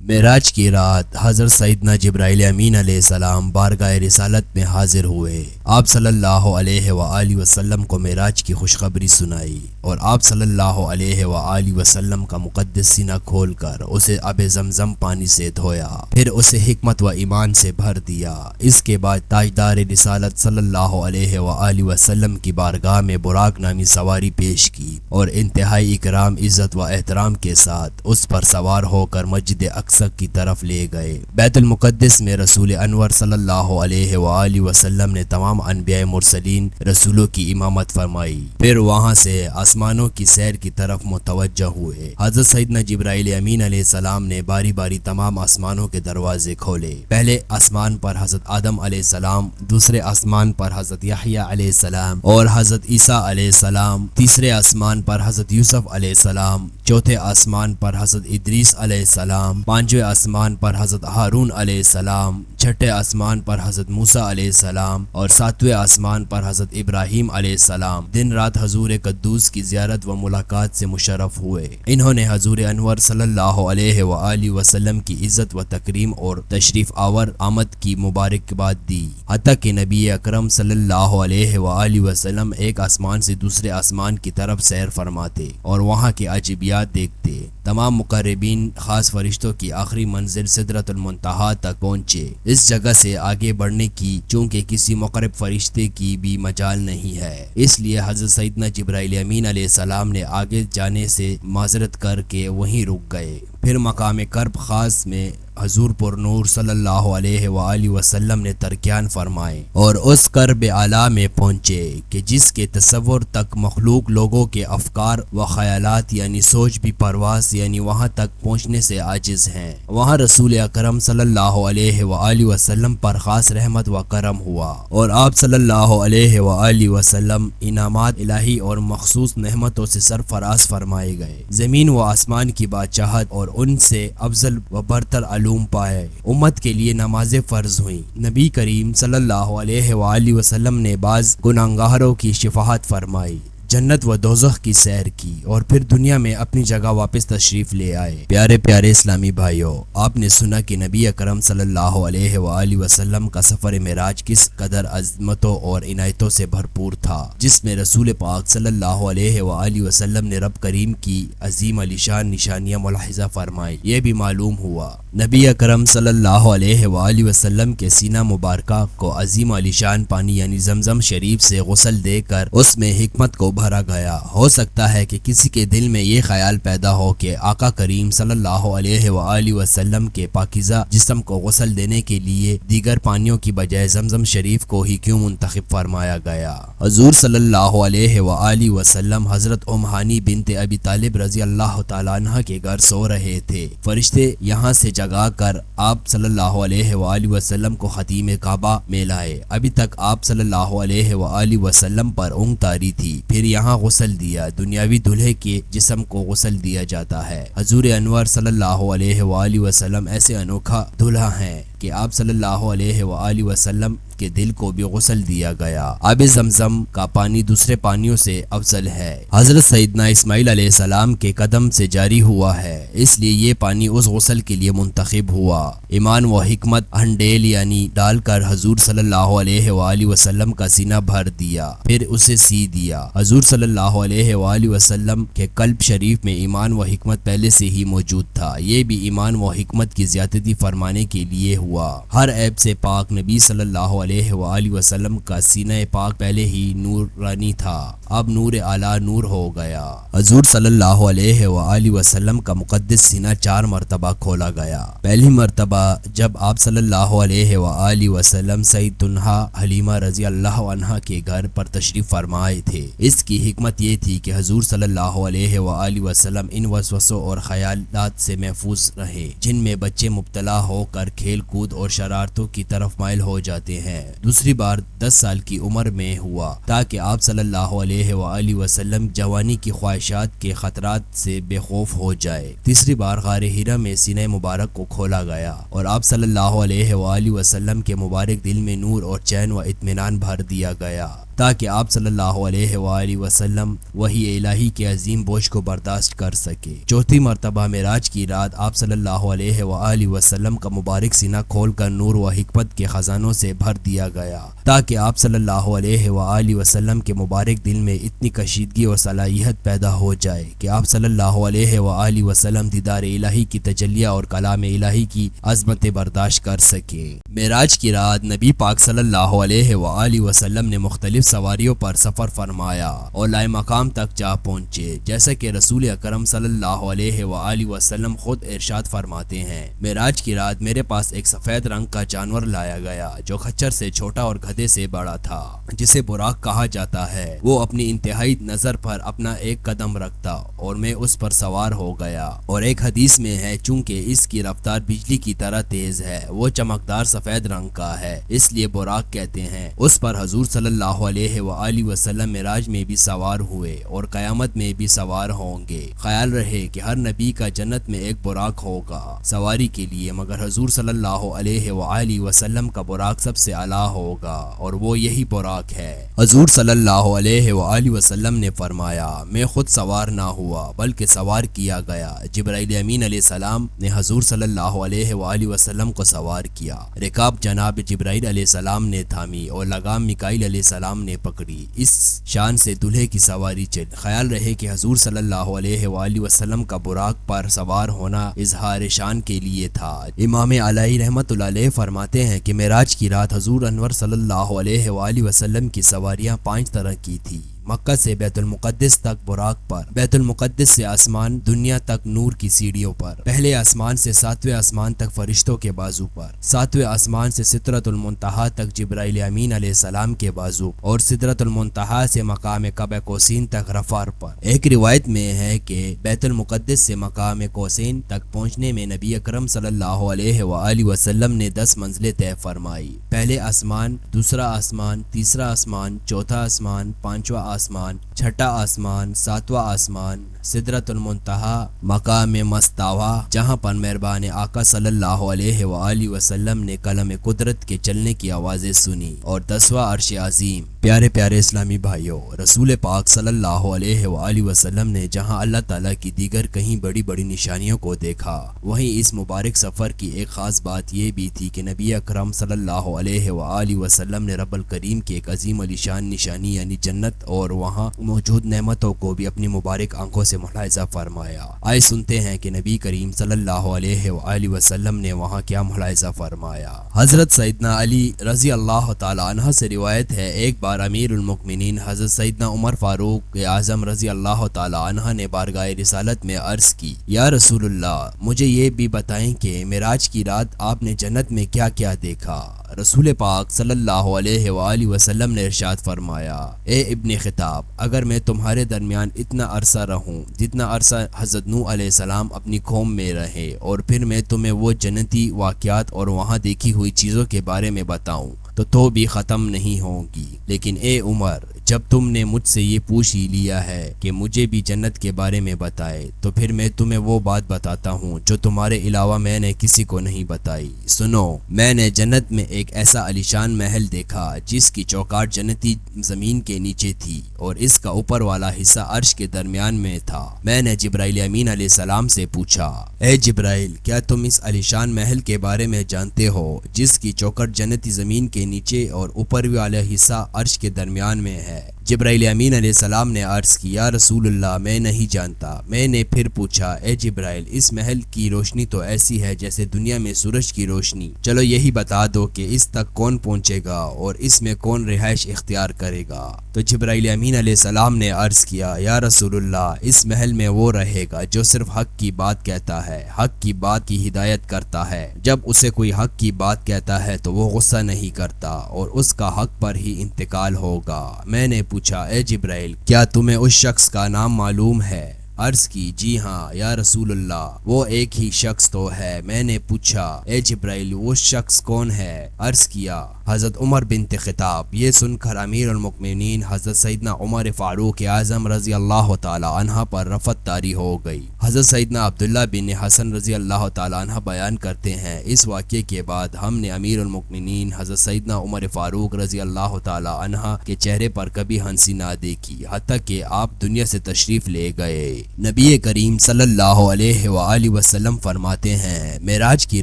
معراج کی رات حضرت سیدنا جبرائیل امین علیہ السلام بارگاہ رسالت میں حاضر ہوئے۔ آپ صلی اللہ علیہ وآلہ وسلم کو معراج کی خوشخبری سنائی اور آپ صلی اللہ علیہ وآلہ وسلم کا مقدس سینہ کھول کر اسے آب زمزم پانی سے دھویا، پھر اسے حکمت و ایمان سے بھر دیا۔ اس کے بعد تاجدار رسالت صلی اللہ علیہ وآلہ وسلم کی بارگاہ میں براق نامی سواری پیش کی اور انتہائی اکرام، عزت و احترام کے ساتھ اس پر سوار ہو کر مسجد اقصی کی طرف لے گئے۔ بیت المقدس میں رسول انور صلی اللہ علیہ وآلہ وسلم نے تمام انبیاء مرسلین رسولوں کی امامت فرمائی، پھر وہاں سے آسمانوں کی سیر کی طرف متوجہ ہوئے۔ حضرت سیدنا جبرائیل امین علیہ السلام نے باری باری تمام آسمانوں کے دروازے کھولے۔ پہلے آسمان پر حضرت آدم علیہ السلام، دوسرے آسمان پر حضرت یحییٰ علیہ السلام اور حضرت عیسیٰ علیہ السلام، تیسرے آسمان پر حضرت یوسف علیہ السلام، چوتھے آسمان پر حضرت ادریس علیہ السلام، پانچویں آسمان پر حضرت ہارون علیہ السلام، چھٹے آسمان پر حضرت موسیٰ علیہ السلام اور ساتویں آسمان پر حضرت ابراہیم علیہ السلام دن رات حضور قدوس کی زیارت و ملاقات سے مشرف ہوئے۔ انہوں نے حضور انور صلی اللہ علیہ وآلہ وسلم کی عزت و تکریم اور تشریف آور آمد کی مبارکباد دی، حتیٰ کہ نبی اکرم صلی اللہ علیہ وآلہ وسلم ایک آسمان سے دوسرے آسمان کی طرف سیر فرماتے اور وہاں کے عجیبیات دیکھتے۔ تمام مقربین خاص فرشتوں کی آخری منزل سدرۃ المنتہا تک پہنچے۔ اس جگہ سے آگے بڑھنے کی چونکہ کسی مقرب فرشتے کی بھی مجال نہیں ہے، اس لیے حضرت سیدنا جبرائیل امین علیہ السلام نے آگے جانے سے معذرت کر کے وہیں رک گئے۔ پھر مقام کرب خاص میں حضور پر نور صلی اللہ علیہ وآلہ وسلم نے ترکیان فرمائے اور اس کرب اعلیٰ میں پہنچے کہ جس کے تصور تک مخلوق لوگوں کے افکار و خیالات یعنی سوچ بھی پرواز یعنی وہاں تک پہنچنے سے عاجز ہیں۔ وہاں رسول اکرم صلی اللہ علیہ وآلہ وسلم پر خاص رحمت و کرم ہوا اور آپ صلی اللہ علیہ وآلہ وسلم انعامات الہی اور مخصوص نعمتوں سے سرفراز فرمائے گئے۔ زمین و آسمان کی بادشاہت اور ان سے افضل و برتر علوم پائے۔ امت کے لیے نمازیں فرض ہوئیں۔ نبی کریم صلی اللہ علیہ وآلہ وسلم نے بعض گناہگاروں کی شفاعت فرمائی، جنت و دوزخ کی سیر کی اور پھر دنیا میں اپنی جگہ واپس تشریف لے آئے۔ پیارے پیارے اسلامی بھائیوں، آپ نے سنا کہ نبی اکرم صلی اللہ علیہ وآلہ وسلم کا سفر معراج کس قدر عظمتوں اور عنایتوں سے بھرپور تھا، جس میں رسول پاک صلی اللہ علیہ وآلہ وسلم نے رب کریم کی عظیم الشان نشانیاں ملاحظہ فرمائی۔ یہ بھی معلوم ہوا نبی اکرم صلی اللہ علیہ وآلہ وسلم کے سینہ مبارکہ کو عظیم الشان پانی یعنی زمزم شریف سے غسل دے کر اس میں حکمت کو بھرا گیا۔ ہو سکتا ہے کہ کسی کے دل میں یہ خیال پیدا ہو کہ آقا کریم صلی اللہ علیہ وآلہ وسلم کے پاکیزہ جسم کو غسل دینے کے لیے دیگر پانیوں کی بجائے زمزم شریف کو ہی کیوں منتخب فرمایا گیا۔ حضور صلی اللہ علیہ وآلہ وسلم حضرت ام ہانی بنت ابی طالب رضی اللہ تعالیٰ عنہ کے گھر سو رہے تھے۔ فرشتے یہاں سے جگا کر آپ صلی اللہ علیہ وآلہ وسلم کو خطیم کعبہ میں لائے۔ ابھی تک آپ صلی اللہ علیہ وآلہ وسلم پر اونگ طاری تھی، پھر یہاں غسل دیا۔ دنیاوی دلہے کے جسم کو غسل دیا جاتا ہے۔ حضور انور صلی اللہ علیہ وآلہ وسلم ایسے انوکھا دلہا ہیں کہ آپ صلی اللہ علیہ وآلہ وسلم کے دل کو بھی غسل دیا گیا۔ آب زمزم کا پانی دوسرے پانیوں سے افضل ہے۔ حضرت سیدنا اسماعیل علیہ السلام کے قدم سے جاری ہوا ہے، اس لیے یہ پانی اس غسل کے لیے منتخب ہوا۔ ایمان و حکمت ہنڈیل یعنی ڈال کر حضور صلی اللہ علیہ وآلہ وسلم کا سینہ بھر دیا، پھر اسے سی دیا۔ حضور صلی اللہ علیہ وآلہ وسلم کے قلب شریف میں ایمان و حکمت پہلے سے ہی موجود تھا، یہ بھی ایمان و حکمت کی زیادتی فرمانے کے لیے ہوا۔ ہر عیب سے پاک نبی صلی اللہ علیہ وآلہ وسلم کا سینہ پاک پہلے ہی نورانی تھا، اب نور اعلیٰ نور ہو گیا۔ حضور صلی اللہ علیہ وآلہ وسلم کا مقدس سینہ 4 مرتبہ کھولا گیا۔ پہلی مرتبہ جب آپ صلی اللہ علیہ وآلہ وسلم سیدتنا حلیمہ رضی اللہ عنہا کے گھر پر تشریف فرمائے تھے۔ اس کی حکمت یہ تھی کہ حضور صلی اللہ علیہ وآلہ وسلم ان وسوسوں اور خیالات سے محفوظ رہے جن میں بچے مبتلا ہو کر کھیل کود اور شرارتوں کی طرف مائل ہو جاتے ہیں۔ دوسری بار 10 سال کی عمر میں ہوا تاکہ آپ صلی اللہ علیہ وآلہ وسلم جوانی کی خواہشات کے خطرات سے بے خوف ہو جائے۔ تیسری بار غار حرا میں سینہ مبارک کو کھولا گیا اور آپ صلی اللہ علیہ وآلہ وسلم کے مبارک دل میں نور اور چین و اطمینان بھر دیا گیا۔ تاکہ آپ صلی اللہ علیہ وآلہ وسلم وحی الہی کے عظیم بوجھ کو برداشت کر سکے۔ چوتھی مرتبہ معراج کی رات آپ صلی اللہ علیہ وآلہ وسلم کا مبارک سینہ کھول کر نور و حکمت کے خزانوں سے بھر دیا گیا تاکہ آپ صلی اللہ علیہ وآلہ وسلم کے مبارک دل میں اتنی کشیدگی اور صلاحیت پیدا ہو جائے کہ آپ صلی اللہ علیہ وآلہ وسلم دیدار الہی کی تجلیہ اور کلام الہی کی عظمتیں برداشت کر سکے۔ معراج کی رات نبی پاک صلی اللہ علیہ وآلہ وسلم نے مختلف سواریوں پر سفر فرمایا اور لائے مقام تک جا پہنچے، جیسا کہ رسول اکرم صلی اللہ علیہ وآلہ وسلم خود ارشاد فرماتے ہیں، معراج کی رات میرے پاس ایک سفید رنگ کا جانور لایا گیا جو خچر سے چھوٹا اور گدھے سے بڑا تھا، جسے براق کہا جاتا ہے۔ وہ اپنی انتہائی نظر پر اپنا ایک قدم رکھتا اور میں اس پر سوار ہو گیا، اور ایک حدیث میں ہے چونکہ اس کی رفتار بجلی کی طرح تیز ہے، وہ چمکدار سفید رنگ کا ہے، اس لیے براق کہتے ہیں۔ اس پر حضور صلی اللہ علیہ وآلہ وسلم معراج میں بھی سوار ہوئے اور قیامت میں بھی سوار ہوں گے۔ خیال رہے کہ ہر نبی کا جنت میں ایک براق ہوگا سواری کے لیے، مگر حضور صلی اللہ علیہ وآلہ وسلم کا براق سب سے اعلیٰ ہوگا اور وہ یہی براق ہے۔ حضور صلی اللہ علیہ وآلہ وسلم نے فرمایا، میں خود سوار نہ ہوا بلکہ سوار کیا گیا۔ جبرائیل امین علیہ السلام نے حضور صلی اللہ علیہ وآلہ وسلم کو سوار کیا، رکاب جناب جبرائیل علیہ السلام نے تھامی اور لگام میکائیل علیہ السلام نے پکڑی۔ اس شان سے دلہے کی سواری چل۔ خیال رہے کہ حضور صلی اللہ علیہ وآلہ وسلم کا براق پر سوار ہونا اظہار شان کے لیے تھا۔ امام علیہ رحمت اللہ علیہ فرماتے ہیں کہ معراج کی رات حضور انور صلی اللہ علیہ وآلہ وسلم کی سواریاں 5 طرح کی تھی۔ مکہ سے بیت المقدس تک براق پر، بیت المقدس سے آسمان دنیا تک نور کی سیڑھیوں پر، پہلے آسمان سے 7ویں آسمان تک فرشتوں کے بازو پر، 7ویں آسمان سے سدرۃ المنتہا تک جبرائیل امین علیہ السلام کے بازو، اور سدرۃ المنتہا سے مقام قاب قوسین تک رفار پر۔ ایک روایت میں ہے کہ بیت المقدس سے مقام قوسین تک پہنچنے میں نبی اکرم صلی اللہ علیہ وآلہ وسلم نے 10 منزلیں طے فرمائی۔ پہلے آسمان، دوسرا آسمان، تیسرا آسمان، چوتھا آسمان، 5واں آسمان، چھٹا آسمان، 7واں آسمان، سدرۃ المنتہا، مقام مستوی جہاں پر مہربان آقا صلی اللہ علیہ وآلہ وسلم نے کلم قدرت کے چلنے کی آوازیں سنی، اور 10واں عرش عظیم۔ پیارے پیارے اسلامی بھائیوں، رسول پاک صلی اللہ علیہ وآلہ وسلم نے جہاں اللہ تعالیٰ کی دیگر کہیں بڑی بڑی نشانیوں کو دیکھا، وہیں اس مبارک سفر کی ایک خاص بات یہ بھی تھی کہ نبی اکرم صلی اللہ علیہ وآلہ وسلم نے رب الکریم کی ایک عظیم الشان نشانی یعنی جنت اور وہاں موجود نعمتوں کو بھی اپنی مبارک آنکھوں سے ملاحظہ فرمایا۔ آئے سنتے ہیں کہ نبی کریم صلی اللہ علیہ وآلہ وسلم نے وہاں کیا ملاحظہ فرمایا۔ حضرت سیدنا علی رضی اللہ تعالی عنہ سے روایت ہے، ایک بار امیر المؤمنین حضرت سیدنا عمر فاروق اعظم رضی اللہ تعالی عنہ نے بارگاہ رسالت میں عرض کی، یا رسول اللہ، مجھے یہ بھی بتائیں کہ معراج کی رات آپ نے جنت میں کیا کیا دیکھا؟ رسول پاک صلی اللہ علیہ وآلہ وسلم نے ارشاد فرمایا، اے ابن خطاب، اگر میں تمہارے درمیان اتنا عرصہ رہوں جتنا عرصہ حضرت نوح علیہ السلام اپنی قوم میں رہے، اور پھر میں تمہیں وہ جنتی واقعات اور وہاں دیکھی ہوئی چیزوں کے بارے میں بتاؤں تو بھی ختم نہیں ہوں گی، لیکن اے عمر، جب تم نے مجھ سے یہ پوچھ ہی لیا ہے کہ مجھے بھی جنت کے بارے میں بتائے، تو پھر میں تمہیں وہ بات بتاتا ہوں جو تمہارے علاوہ میں نے کسی کو نہیں بتائی۔ سنو، میں نے جنت میں ایک ایسا عالیشان محل دیکھا جس کی چوکاٹ جنتی زمین کے نیچے تھی اور اس کا اوپر والا حصہ عرش کے درمیان میں تھا۔ میں نے جبرائیل امین علیہ السلام سے پوچھا، اے جبرائیل، کیا تم اس عالیشان محل کے بارے میں جانتے ہو جس کی چوکاٹ جنتی زمین کے نیچے اور اوپر والا حصہ عرش کے درمیان میں ہے؟ جبرائیل امین علیہ السلام نے عرض کی، یا رسول اللہ، میں نہیں جانتا۔ میں نے پھر پوچھا، اے جبرائیل، اس محل کی روشنی تو ایسی ہے جیسے دنیا میں سورج کی روشنی، چلو یہی بتا دو کہ اس تک کون پہنچے گا اور اس میں کون رہائش اختیار کرے گا؟ تو جبرائیل امین علیہ السلام نے عرض کیا، یا رسول اللہ، اس محل میں وہ رہے گا جو صرف حق کی بات کہتا ہے، حق کی بات کی ہدایت کرتا ہے۔ جب اسے کوئی حق کی بات کہتا ہے تو وہ غصہ نہیں کرتا اور اس کا حق پر ہی انتقال ہوگا۔ میں نے پوچھا، اے جبرائیل، کیا تمہیں اس شخص کا نام معلوم ہے؟ عرض کی، جی ہاں یا رسول اللہ، وہ ایک ہی شخص تو ہے۔ میں نے پوچھا، اے جبرائیل، وہ شخص کون ہے؟ عرض کیا، حضرت عمر بنت خطاب۔ یہ سن کر امیر المؤمنین حضرت سیدنا عمر فاروق اعظم رضی اللہ تعالی عنہ پر رفعت طاری ہو گئی۔ حضرت سیدنا عبداللہ بن حسن رضی اللہ تعالی عنہ بیان کرتے ہیں، اس واقعے کے بعد ہم نے امیر المؤمنین حضرت سیدنا عمر فاروق رضی اللہ تعالی عنہ کے چہرے پر کبھی ہنسی نہ دیکھی حتیٰ کہ آپ دنیا سے تشریف لے گئے۔ نبی کریم صلی اللہ علیہ وآلہ وسلم فرماتے ہیں، معراج کی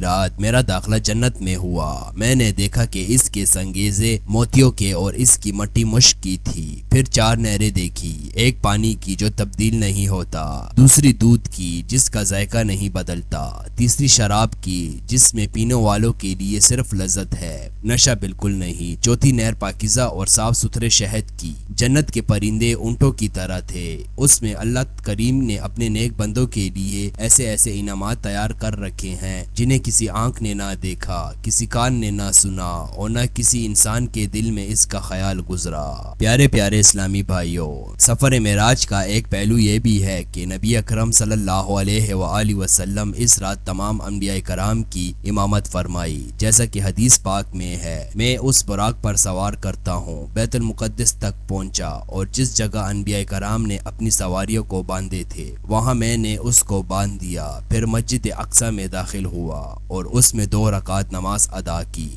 رات میرا داخلہ جنت میں ہوا، میں نے دیکھا کہ اس کے سنگیزے موتیوں کے اور اس کی مٹی مشک کی تھی۔ پھر 4 نہریں دیکھی، ایک پانی کی جو تبدیل نہیں ہوتا، دوسری دودھ کی جس کا ذائقہ نہیں بدلتا، تیسری شراب کی جس میں پینے والوں کے لیے صرف لذت ہے، نشہ بالکل نہیں، چوتھی نہر پاکیزہ اور صاف ستھرے شہد کی۔ جنت کے پرندے اونٹوں کی طرح تھے، اس میں اللہ کریم نے اپنے نیک بندوں کے لیے ایسے ایسے انعامات تیار کر رکھے ہیں جنہیں کسی آنکھ نے نہ دیکھا، کسی کان نے نہ سنا اور نہ کسی انسان کے دل میں اس کا خیال گزرا۔ پیارے پیارے اسلامی بھائیوں، سفر معراج کا ایک پہلو یہ بھی ہے کہ نبی اکرم صلی اللہ علیہ وآلہ وسلم اس رات تمام انبیاء کرام کی امامت فرمائی، جیسا کہ حدیث پاک میں ہے، میں اس براق پر سوار کرتا ہوں، بیت المقدس تک پہنچا اور جس جگہ انبیاء کرام نے اپنی سواریوں کو باندھے تھے وہاں میں نے اس کو باندھ دیا، پھر مسجد اقصی میں داخل ہوا اور اس میں 2 رکعت نماز ادا کی۔